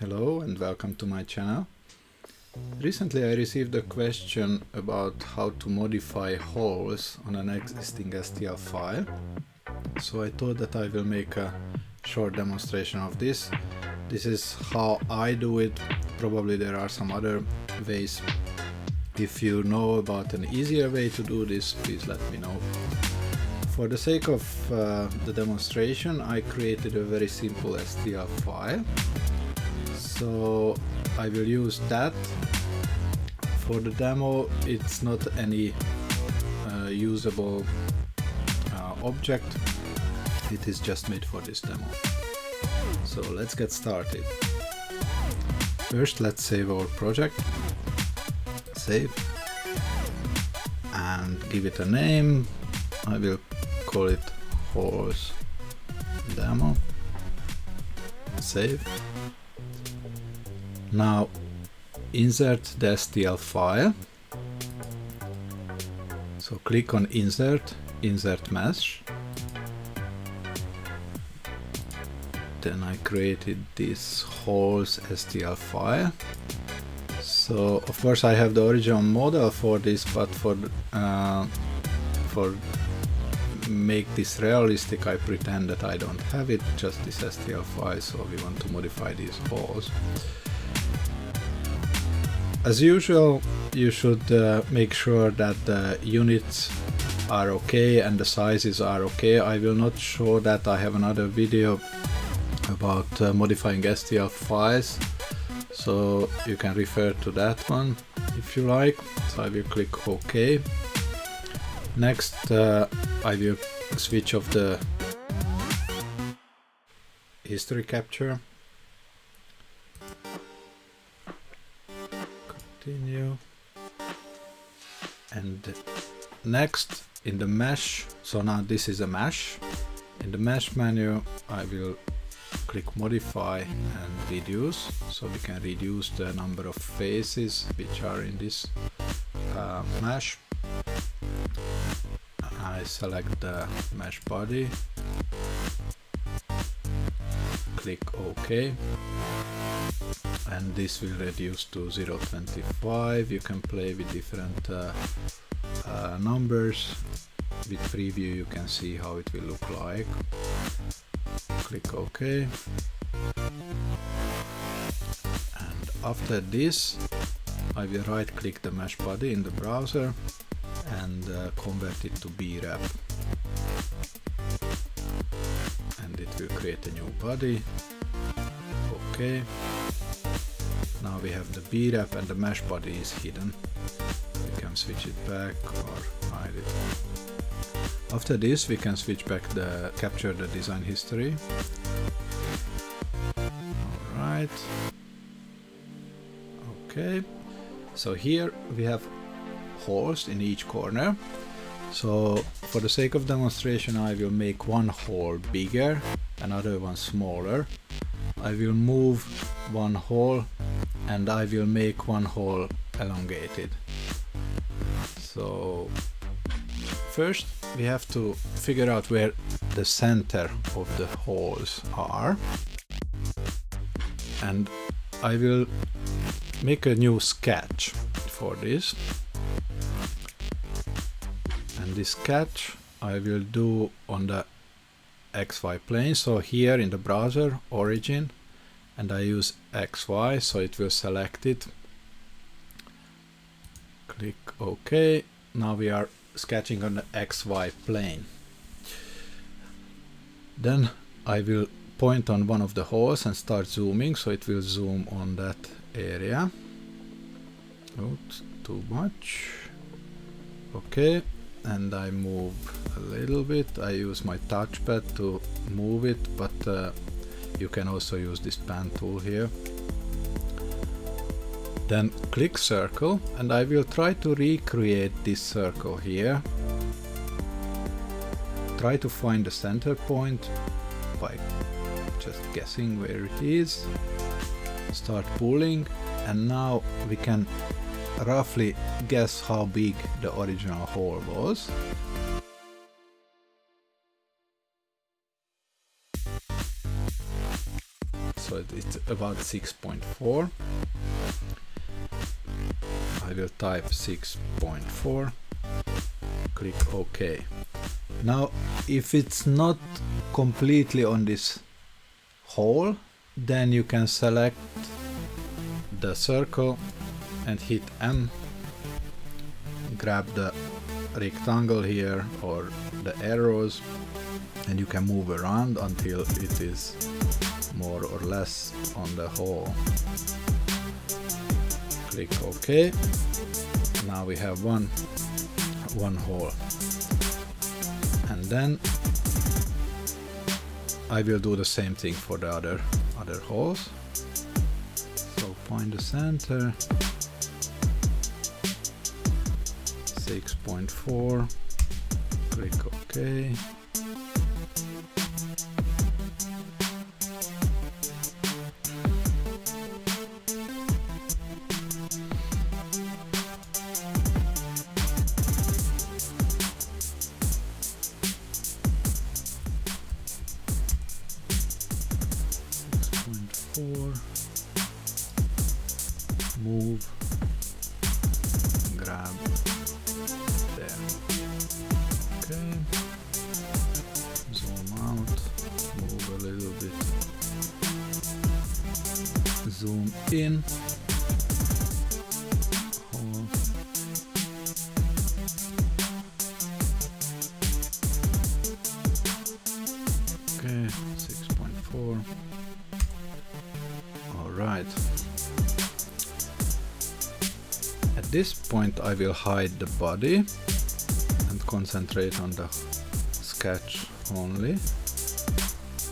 Hello and welcome to my channel. Recently I received a question about how to modify holes on an existing STL file. So I thought that I will make a short demonstration of this. This is how I do it. Probably there are some other ways. If you know about an easier way to do this, please let me know. For the sake of the demonstration, I created a very simple STL file. So I will use that. For the demo, it's not any usable object. It is just made for this demo. So let's get started. First, let's save our project. Save. And give it a name. I will call it Holes Demo. Save. Now insert the STL file. So click on Insert, Insert Mesh. Then I created this Holes STL file. So of course I have the original model for this, but for make this realistic, I pretend that I don't have it, just this STL file. So we want to modify these holes. As usual, you should make sure that the units are okay and the sizes are okay. I will not show that. I have another video about modifying STL files, so you can refer to that one if you like. So I will click OK. Next, I will switch off the history capture. Continue. And next in the mesh, so now this is a mesh. In the mesh menu I will click modify and reduce, so we can reduce the number of faces which are in this mesh. I select the mesh body, click OK, and this will reduce to 0.25. You can play with different numbers. With preview you can see how it will look like. Click OK. And after this I will right click the mesh body in the browser and convert it to BWrap. And it will create a new body. OK. Now we have the BWrap and the mesh body is hidden. We can switch it back or hide it. After this we can switch back capture the design history. Alright. Okay. So here we have holes in each corner. So for the sake of demonstration I will make one hole bigger, another one smaller. I will move one hole and I will make one hole elongated. So first we have to figure out where the center of the holes are, and I will make a new sketch for this. And this sketch I will do on the XY plane. So here in the browser, origin, and I use XY, so it will select it. Click OK. Now we are sketching on the XY plane. Then I will point on one of the holes and start zooming, so it will zoom on that area. Oops, too much. Okay, and I move a little bit. I use my touchpad to move it, but you can also use this pen tool here. Then click circle, and I will try to recreate this circle here. Try to find the center point by just guessing where it is. Start pulling, and now we can roughly guess how big the original hole was. so it's about 6.4. I will type 6.4, click OK. Now if it's not completely on this hole, then you can select the circle and hit M, grab the rectangle here or the arrows, and you can move around until it is more or less on the hole. Click OK. Now we have one hole, and then I will do the same thing for the other holes. So find the center, 6.4, click OK. Move, grab, there. Okay, zoom out, move a little bit, zoom in, hold. Okay, 6.4. All right. At this point I will hide the body and concentrate on the sketch only.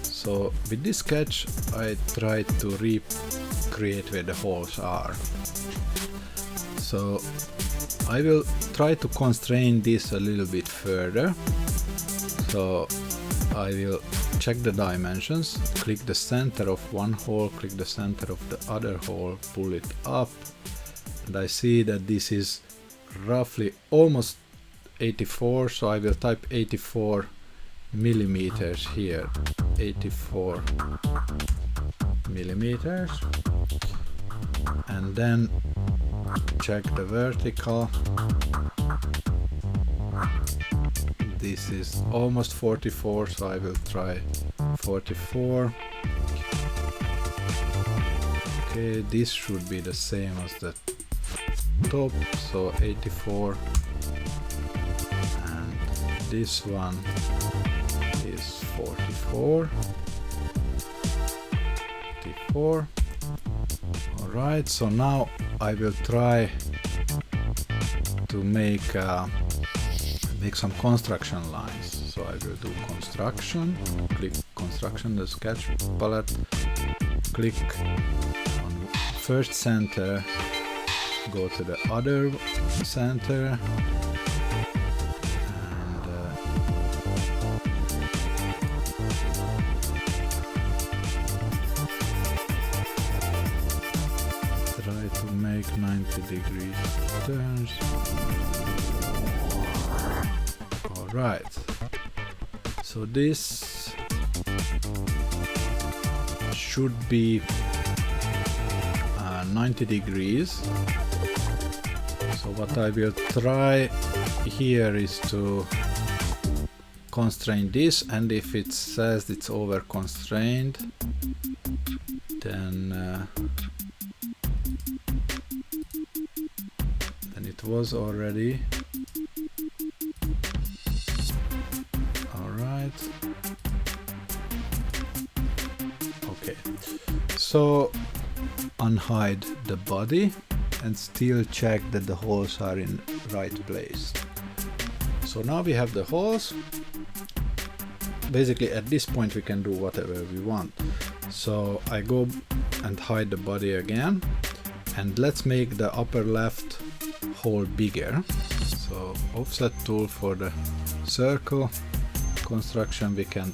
So with this sketch I try to recreate where the holes are. So I will try to constrain this a little bit further. So I will check the dimensions, click the center of one hole, click the center of the other hole, pull it up. And I see that this is roughly almost 84, so I will type 84 millimeters here, 84 millimeters, and then check the vertical. This is almost 44, so I will try 44. Okay, this should be the same as the top, so 84, and this one is 44. Alright, so now I will try to make some construction lines. So I will do construction, click construction, the sketch palette, click on first center, go to the other center, and try to make 90-degree turns. Alright, so this should be 90 degrees. So what I will try here is to constrain this, and if it says it's over constrained, then it was already. Alright. Okay. So unhide the body and still check that the holes are in right place. So now we have the holes. Basically at this point we can do whatever we want. So I go and hide the body again, and let's make the upper left hole bigger. So offset tool for the circle, construction we can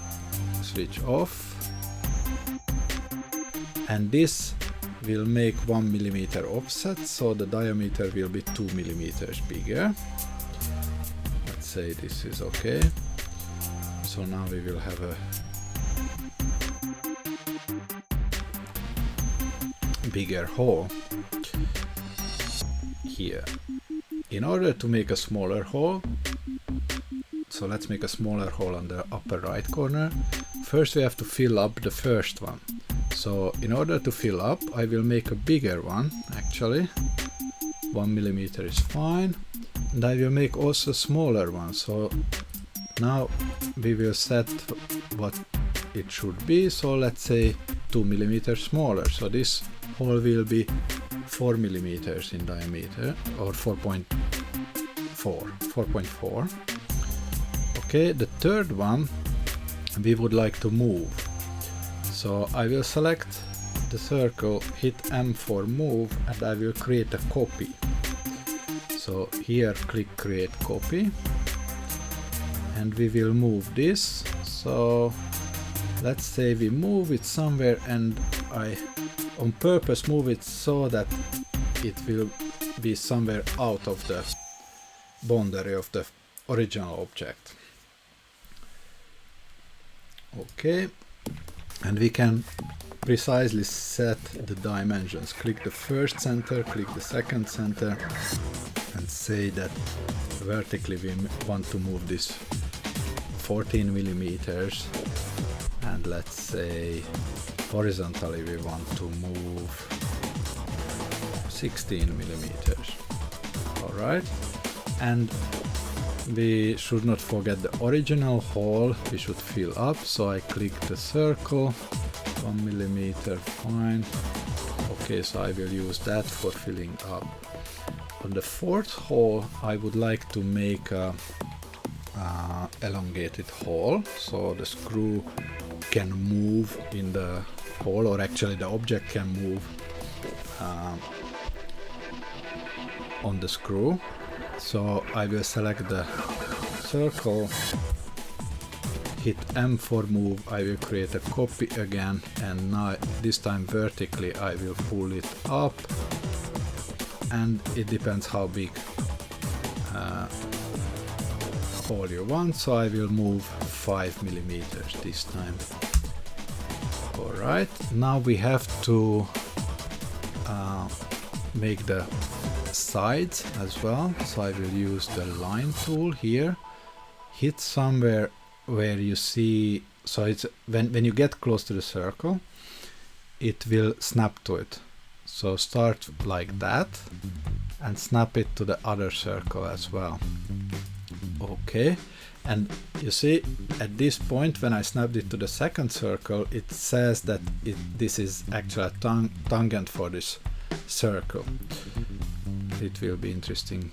switch off, and this will make 1 millimeter offset, so the diameter will be 2 millimeters bigger. Let's say this is okay. So now we will have bigger hole here. In order to make a smaller hole, so let's make a smaller hole on the upper right corner. First we have to fill up the first one. So in order to fill up, I will make a bigger one actually. 1 millimeter is fine. And I will make also a smaller one. So now we will set what it should be. So let's say 2 millimeters smaller. So this hole will be 4 millimeters in diameter, or 4.4. Okay, the third one we would like to move. So I will select the circle, hit M for move, and I will create a copy. So here click create copy, and we will move this. So let's say we move it somewhere, and I on purpose move it so that it will be somewhere out of the boundary of the original object. Okay, and we can precisely set the dimensions. Click the first center, click the second center, and say that vertically we want to move this 14 millimeters, and let's say horizontally we want to move 16 millimeters. Alright, and we should not forget the original hole we should fill up. So I click the circle, 1 millimeter, fine. Okay, so I will use that for filling up. On the fourth hole I would like to make a elongated hole, so the screw can move in the hole, or actually the object can move on the screw. So I will select the circle, hit M for move, I will create a copy again, and now this time vertically I will pull it up, and it depends how big hole you want, so I will move 5 millimeters this time. Alright, now we have to make the sides as well, so I will use the line tool here, hit somewhere where you see, so it's when you get close to the circle it will snap to it, so start like that and snap it to the other circle as well. Okay, and you see at this point when I snapped it to the second circle, it says that this is actually a tangent for this circle. It will be interesting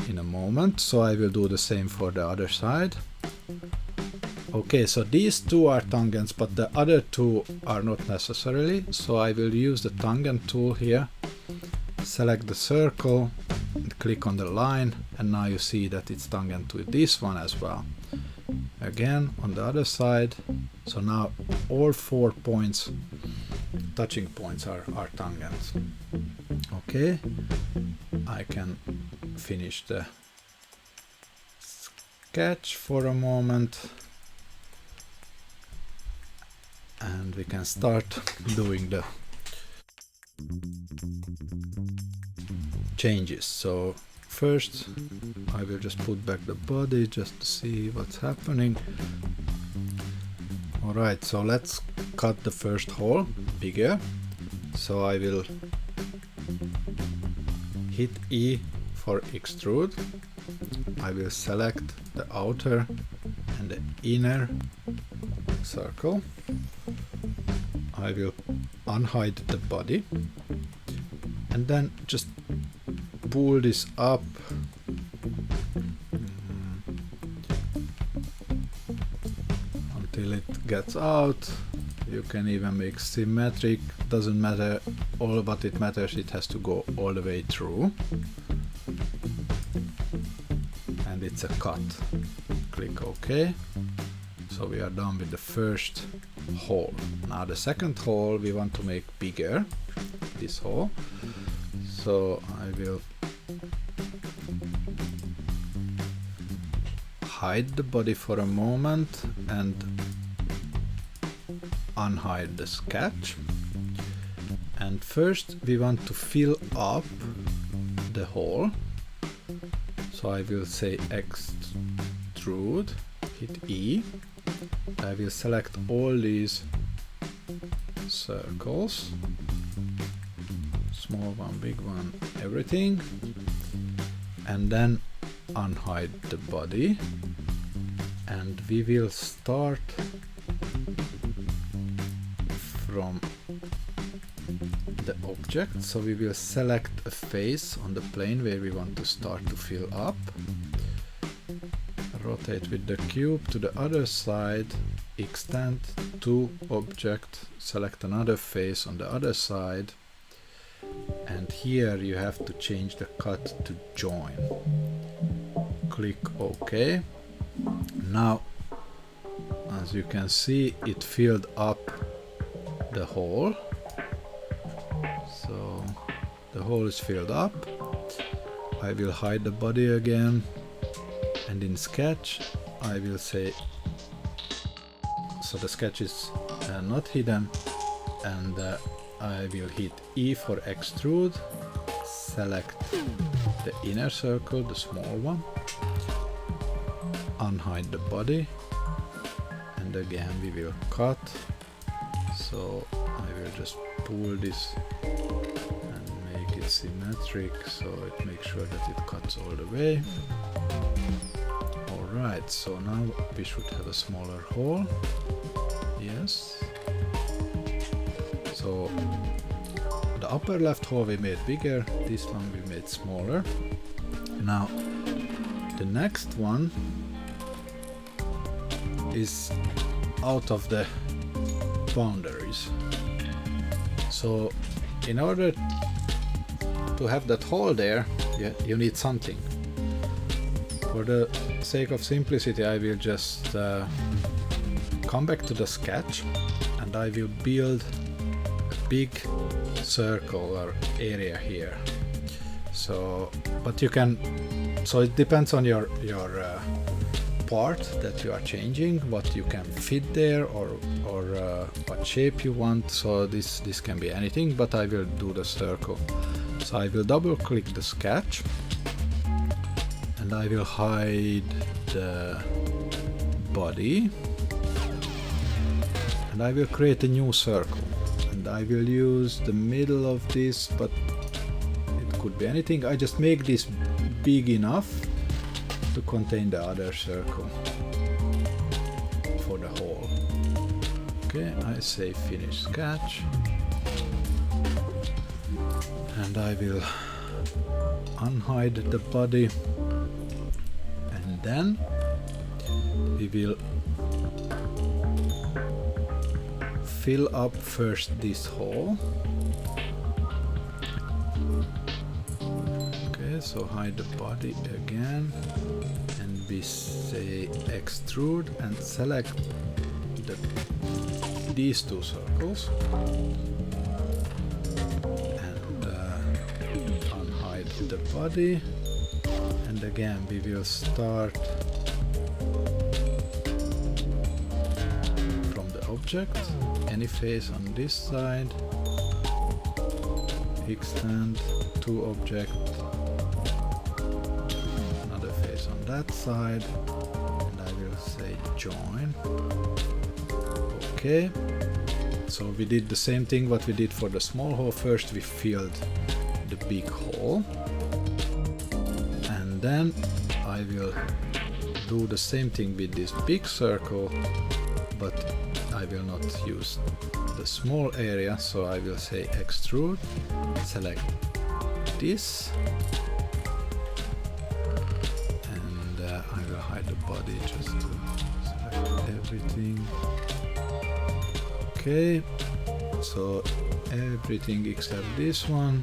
in a moment, so I will do the same for the other side. Okay, so these two are tangents, but the other two are not necessarily, so I will use the tangent tool here, select the circle, and click on the line, and now you see that it's tangent to this one as well. Again on the other side, so now all 4 points, touching points, are tangents. Okay, I can finish the sketch for a moment, and we can start doing the changes. So first I will just put back the body just to see what's happening. Alright, so let's cut the first hole bigger. So I will hit E for extrude. I will select the outer and the inner circle. I will unhide the body and then just pull this up until it gets out. You can even make symmetric, doesn't matter, all what it matters, it has to go all the way through, and it's a cut. Click OK. So we are done with the first hole. Now the second hole we want to make bigger, this hole, so I will hide the body for a moment and unhide the sketch, And first we want to fill up the hole. So I will say extrude, hit E. I will select all these circles, small one, big one, everything, and then unhide the body, and we will start from the object. So we will select a face on the plane where we want to start to fill up, rotate with the cube to the other side, extend to object, select another face on the other side, and here you have to change the cut to join. Click OK. Now, as you can see, it filled up the hole. So the hole is filled up. I will hide the body again, and in sketch I will say, so the sketch is not hidden, and I will hit E for extrude, select the inner circle, the small one, unhide the body, and again we will cut. So I will just pull this and make it symmetric, so it makes sure that it cuts all the way. Alright, so now we should have a smaller hole. Yes. So the upper left hole we made bigger, this one we made smaller. Now the next one is out of the boundaries. So in order to have that hole there, you need something. For the sake of simplicity, I will just come back to the sketch, and I will build a big circle or area here. So, but you can, so it depends on your part that you are changing, what you can fit there, or what shape you want. So this can be anything, but I will do the circle. So I will double click the sketch, and I will hide the body, and I will create a new circle, and I will use the middle of this, but it could be anything. I just make this big enough to contain the other circle for the hole. Okay, I say finish sketch, and I will unhide the body, and then we will fill up first this hole. Okay, so hide the body again, and we say extrude and select these two circles, and unhide the body, and again we will start from the object, any face on this side, extend to object, another face on that side, and I will say join. Okay, so we did the same thing what we did for the small hole. First we filled the big hole, and then I will do the same thing with this big circle, but I will not use the small area. So I will say extrude, select this, and I will hide the body just to select everything. Okay, so everything except this one.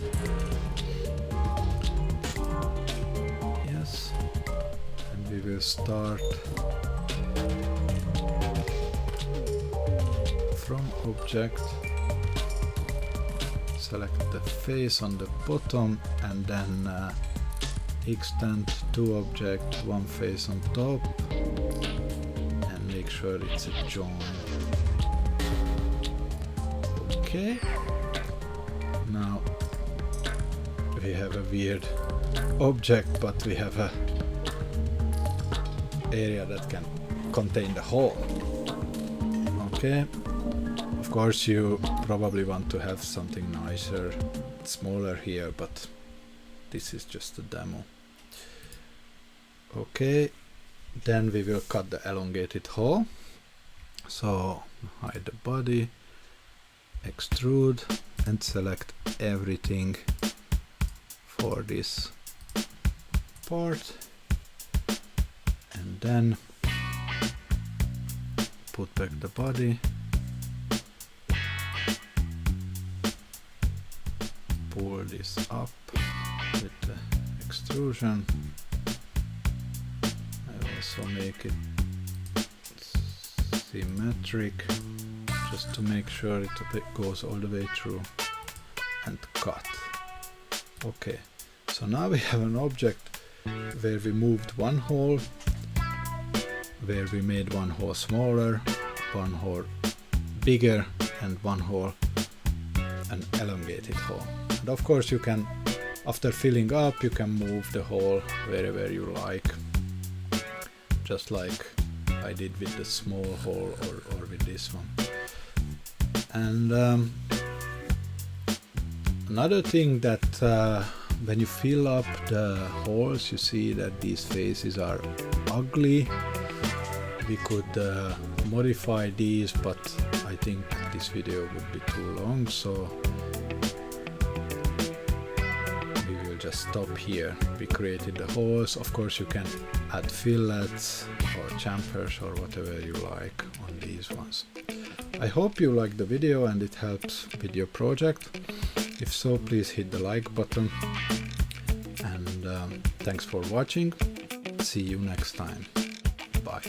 Yes, and we will start from object, select the face on the bottom, and then extend to object, one face on top, and make sure it's a join. Okay, now we have a weird object, but we have a area that can contain the hole. Okay, of course you probably want to have something nicer, smaller here, but this is just a demo. Okay, then we will cut the elongated hole. So hide the body, extrude, and select everything for this part, and then put back the body, pull this up with the extrusion. I also make it symmetric just to make sure it goes all the way through, and cut. Okay, so now we have an object where we moved one hole, where we made one hole smaller, one hole bigger, and one hole an elongated hole. And of course you can, after filling up, you can move the hole wherever you like, just like I did with the small hole or with this one. And another thing that when you fill up the holes, you see that these faces are ugly. We could modify these, but I think this video would be too long, so we will just stop here. We created the holes. Of course you can add fillets or chamfers or whatever you like on these ones. I hope you liked the video and it helps with your project. If so, please hit the like button, and thanks for watching. See you next time. Bye.